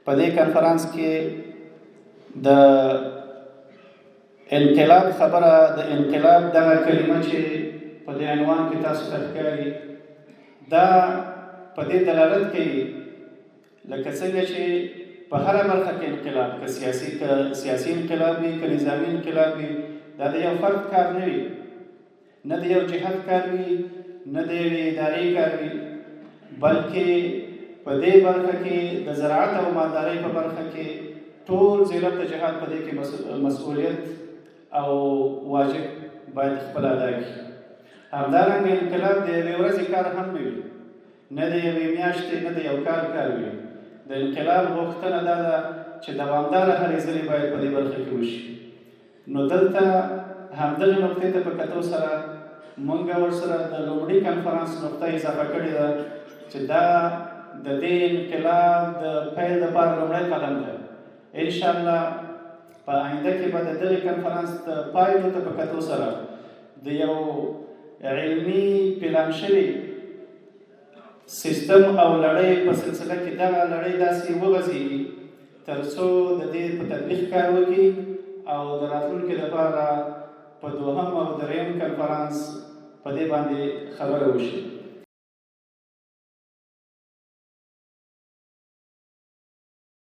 په دې کنفرانس کې د انقلاب خبره، د انقلاب دغه کلمه چې په دې عنوان کې تاسو ته ښکاري، دا په دې دلالت کوي لکه څنګه چې په هره برخه کې انقلاب، که سیاسي انقلاب وي، که نظامي انقلاب وي، دا د یو فرد کار نه وي، نه د یو جهت کار وي، نه د یوې ادارې کار وي، بلکې په دې برخه کې د زراعت او مالدارۍ په برخه کې ټول زیرت د جهاد په دې کې مسؤلیت او واجب باید خپل ادا کړي. همدارنګه انقلاب د یوې ورځې کار هم نه وي، نه د یوې میاشتې، نه د یو کال کار وي. د انقلاب غوښتنه دا ده چې دوامداره هلې ځلې باید په دې برخه کې وشي. نو دلته همدغې نقطې ته په کتو سره موږ ورسره د لومړي کنفرانس نقطه اضافه کړې ده چې دا د دې انقلاب د پیل لپاره لومړی قدم ده. انشاءالله په آینده کې به د دغې کنفرانس د پایلو ته په کتو سره د یو علمي پلان شوي سیستم او لړۍ په سلسله کې دغه لړۍ داسې وغځېږي تر څو د دې په تطبیق کار وکړي او د راتلونکي لپاره په دوهم او دریم کنفرانس په دې باندې خبره وشي.